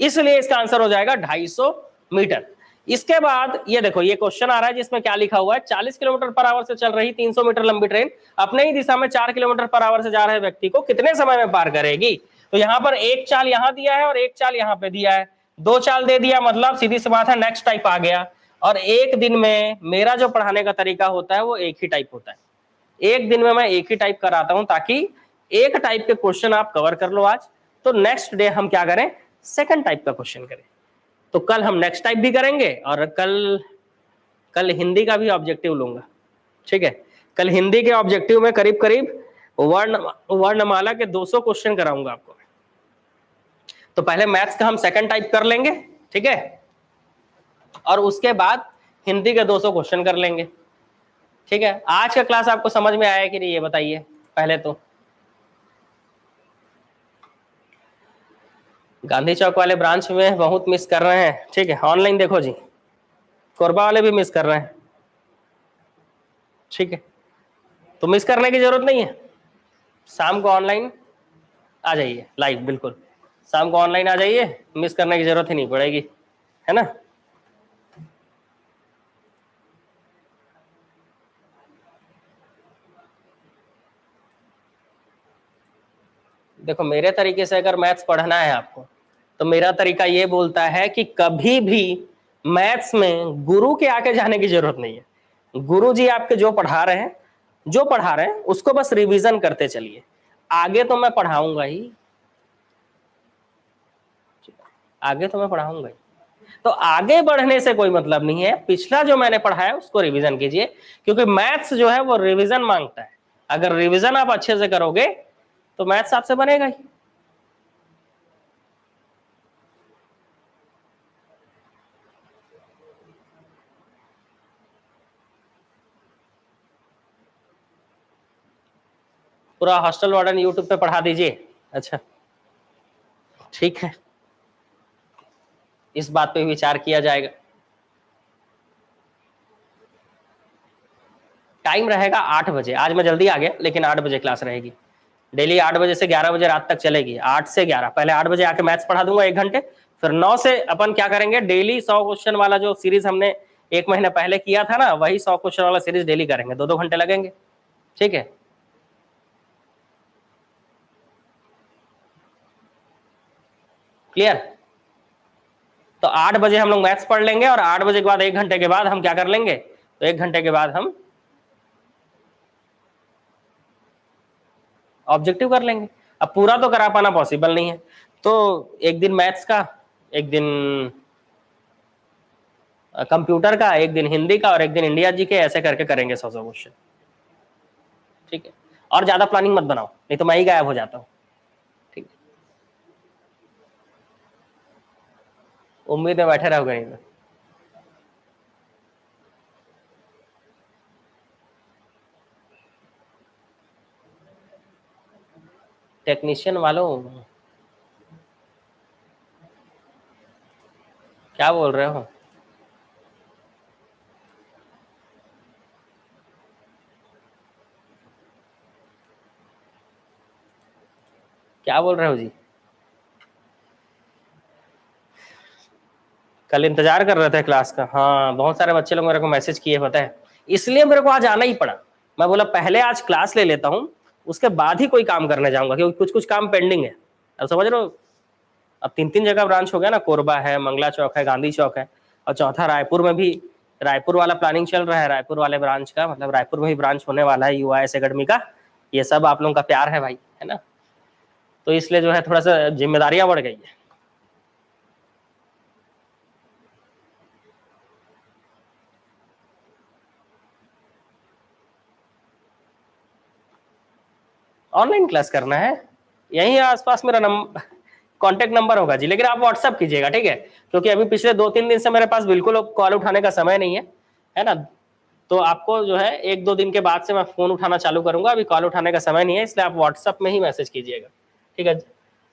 इसलिए इसका आंसर हो जाएगा 250 मीटर। इसके बाद ये देखो, ये क्वेश्चन आ रहा है जिसमें क्या लिखा हुआ है, 40 किलोमीटर पर आवर से चल रही 300 मीटर लंबी ट्रेन अपने ही दिशा में 4 किलोमीटर पर आवर से जा रहे व्यक्ति को कितने समय में पार करेगी। तो यहाँ पर एक चाल यहाँ दिया है और एक चाल यहाँ पे दिया है, 2 चाल दे दिया, मतलब सीधी सी बात है नेक्स्ट टाइप आ गया। और एक दिन में मेरा जो पढ़ाने का तरीका होता है वो एक ही टाइप होता है, एक दिन में मैं एक ही टाइप कराता हूं ताकि एक टाइप के क्वेश्चन आप कवर कर लो आज, तो नेक्स्ट डे हम क्या करें, सेकंड टाइप का क्वेश्चन करें। तो कल हम नेक्स्ट टाइप भी करेंगे और कल हिंदी का भी ऑब्जेक्टिव लूंगा, ठीक है। कल हिंदी के ऑब्जेक्टिव में करीब करीब वर्णमाला के 200 क्वेश्चन कराऊंगा आपको। तो पहले मैथ्स का हम सेकंड टाइप कर लेंगे, ठीक है, और उसके बाद हिंदी के 200 क्वेश्चन कर लेंगे, ठीक है। आज का क्लास आपको समझ में आया कि नहीं ये बताइए पहले तो। गांधी चौक वाले ब्रांच में बहुत मिस कर रहे हैं, ठीक है, ऑनलाइन देखो जी, कोरबा वाले भी मिस कर रहे हैं, ठीक है, तो मिस करने की जरूरत नहीं है, शाम को ऑनलाइन आ जाइए लाइव, बिल्कुल शाम को ऑनलाइन आ जाइए, मिस करने की जरूरत ही नहीं पड़ेगी, है ना। देखो मेरे तरीके से अगर मैथ्स पढ़ना है आपको, तो मेरा तरीका ये बोलता है कि कभी भी मैथ्स में गुरु के आके जाने की जरूरत नहीं है। गुरु जी आपके जो पढ़ा रहे हैं उसको बस रिवीजन करते चलिए, आगे तो मैं पढ़ाऊंगा ही, आगे तो मैं पढ़ाऊंगा ही, तो आगे बढ़ने से कोई मतलब नहीं है, पिछला जो मैंने पढ़ाया उसको रिवीजन कीजिए, क्योंकि मैथ्स जो है वो रिवीजन मांगता है। अगर रिवीजन आप अच्छे से करोगे तो मैथ्स आपसे बनेगा ही। पूरा हॉस्टल वार्डन यूट्यूब पे पढ़ा दीजिए, अच्छा ठीक है, इस बात पे विचार किया जाएगा। टाइम रहेगा 8 बजे, आज मैं जल्दी आ गया लेकिन 8 बजे क्लास रहेगी, डेली 8 बजे से 11 बजे रात तक चलेगी, 8 से 11, पहले 8 बजे आके मैथ्स पढ़ा दूंगा 1 घंटे, फिर 9 से अपन क्या करेंगे, डेली 100 क्वेश्चन वाला जो सीरीज हमने 1 महीने पहले किया था ना, वही 100 क्वेश्चन वाला सीरीज डेली करेंगे, 2-2 घंटे लगेंगे, ठीक है। क्लियर। तो 8 बजे हम लोग मैथ्स पढ़ लेंगे और 8 बजे के बाद 1 घंटे के बाद हम क्या कर लेंगे, तो 1 घंटे के बाद हम ऑब्जेक्टिव कर लेंगे। अब पूरा तो करा पाना पॉसिबल नहीं है, तो एक दिन मैथ्स का, एक दिन कंप्यूटर का, एक दिन हिंदी का और एक दिन इंडिया जी के, ऐसे करके करेंगे 100 क्वेश्चन, ठीक है। और ज्यादा प्लानिंग मत बनाओ, नहीं तो मैं ही गायब हो जाता हूँ, ठीक है। उम्मीद में बैठे रहोगे नहीं तो। टेक्नीशियन वालों क्या बोल रहे हो, क्या बोल रहे हो जी। कल इंतजार कर रहे थे क्लास का, हाँ बहुत सारे बच्चे लोग मेरे को मैसेज किए, पता है, इसलिए मेरे को आज आना ही पड़ा। मैं बोला पहले आज क्लास ले लेता हूँ, उसके बाद ही कोई काम करने जाऊंगा, क्योंकि कुछ कुछ काम पेंडिंग है, अब समझ रहे हो। अब 3-3 जगह ब्रांच हो गया ना, कोरबा है, मंगला चौक है, गांधी चौक है, और चौथा रायपुर में भी, रायपुर वाला प्लानिंग चल रहा है, रायपुर वाले ब्रांच का, मतलब रायपुर में भी ब्रांच होने वाला है UIS एकेडमी का। ये सब आप लोगों का प्यार है भाई, है ना, तो इसलिए जो है थोड़ा सा जिम्मेदारियां बढ़ गई है। ऑनलाइन क्लास करना है, यहीं आसपास मेरा कॉन्टेक्ट नंबर होगा जी, लेकिन आप व्हाट्सअप कीजिएगा, ठीक है, क्योंकि अभी पिछले 2-3 दिन से मेरे पास बिल्कुल कॉल उठाने का समय नहीं है ना। तो आपको जो है 1-2 दिन के बाद से मैं फोन उठाना चालू करूंगा, अभी कॉल उठाने का समय नहीं है, इसलिए आप व्हाट्सअप में ही मैसेज कीजिएगा, ठीक है।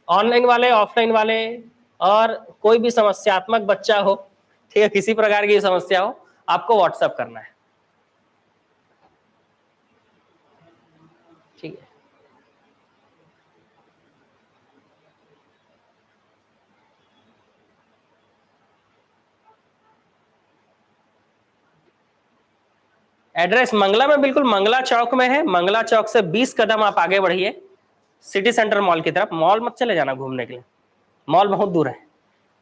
ऑनलाइन वाले, ऑफलाइन वाले, और कोई भी समस्यात्मक बच्चा हो, ठीक है, किसी प्रकार की समस्या हो, आपको व्हाट्सअप करना है, ठीक है। एड्रेस मंगला में, बिल्कुल मंगला चौक में है। मंगला चौक से 20 कदम आप आगे बढ़िए सिटी सेंटर मॉल की तरफ। मॉल मत चले जाना घूमने के लिए, मॉल बहुत दूर है।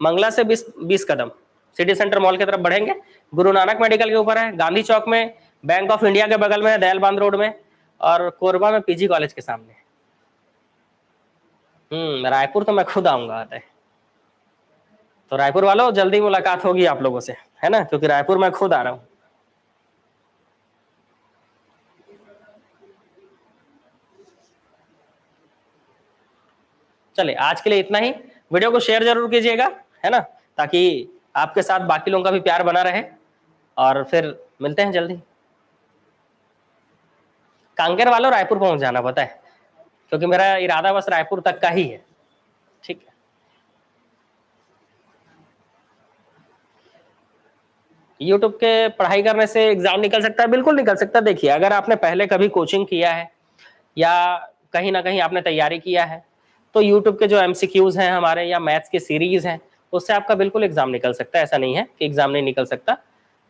मंगला से 20 कदम सिटी सेंटर मॉल की तरफ बढ़ेंगे, गुरु नानक मेडिकल के ऊपर है। गांधी चौक में बैंक ऑफ इंडिया के बगल में है, दयाल बांध रोड में, और कोरबा में पीजी कॉलेज के सामने। रायपुर तो मैं खुद आऊंगा आते, तो रायपुर वालों जल्दी मुलाकात होगी आप लोगों से, है ना, क्योंकि रायपुर मैं खुद आ रहा हूँ। चलिए आज के लिए इतना ही, वीडियो को शेयर जरूर कीजिएगा, है ना, ताकि आपके साथ बाकी लोगों का भी प्यार बना रहे, और फिर मिलते हैं जल्दी। कांकेर वालों रायपुर पहुंच जाना, पता है, क्योंकि मेरा इरादा बस रायपुर तक का ही है, ठीक है। यूट्यूब के पढ़ाई करने से एग्जाम निकल सकता है, बिल्कुल निकल सकता है। देखिए अगर आपने पहले कभी कोचिंग किया है या कहीं ना कहीं आपने तैयारी किया है, तो यूट्यूब के जो एमसीक्यूज हैं हमारे, या मैथ्स की सीरीज हैं, उससे आपका बिल्कुल एग्जाम निकल सकता है। ऐसा नहीं है कि एग्जाम नहीं निकल सकता,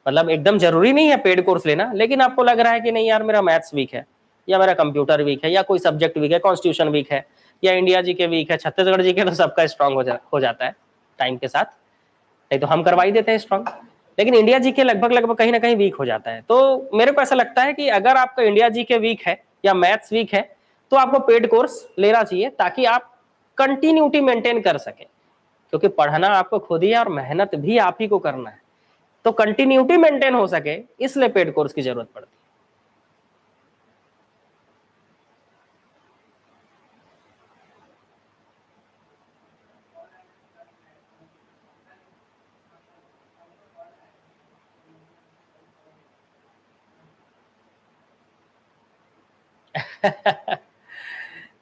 मतलब एकदम जरूरी नहीं है पेड कोर्स लेना। लेकिन आपको लग रहा है कि नहीं यार मेरा मैथ्स वीक है, या मेरा कंप्यूटर वीक है, या कोई सब्जेक्ट वीक है, कॉन्स्टिट्यूशन वीक है, या इंडिया जी के वीक है, छत्तीसगढ़ जी के, तो सबका स्ट्रांग हो जाता है टाइम के साथ, नहीं तो हम करवा ही देते हैं स्ट्रांग। लेकिन इंडिया जी के लगभग लगभग कहीं ना कहीं वीक हो जाता है। तो मेरे को ऐसा लगता है कि अगर आपका इंडिया जी के वीक है या मैथ्स वीक है, तो आपको पेड कोर्स लेना चाहिए, ताकि आप कंटिन्यूटी मेंटेन कर सके, क्योंकि पढ़ना आपको खुद ही है और मेहनत भी आप ही को करना है। तो कंटिन्यूटी मेंटेन हो सके, इसलिए पेड कोर्स की जरूरत पड़ती है।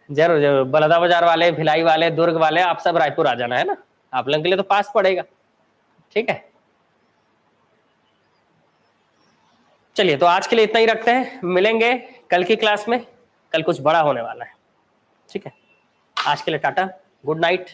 जरूर जरूर, बलदा बाजार वाले, भिलाई वाले, दुर्ग वाले, आप सब रायपुर आ जाना, है ना, आप लोगों के लिए तो पास पड़ेगा, ठीक है। चलिए तो आज के लिए इतना ही रखते हैं, मिलेंगे कल की क्लास में, कल कुछ बड़ा होने वाला है, ठीक है। आज के लिए टाटा, गुड नाइट।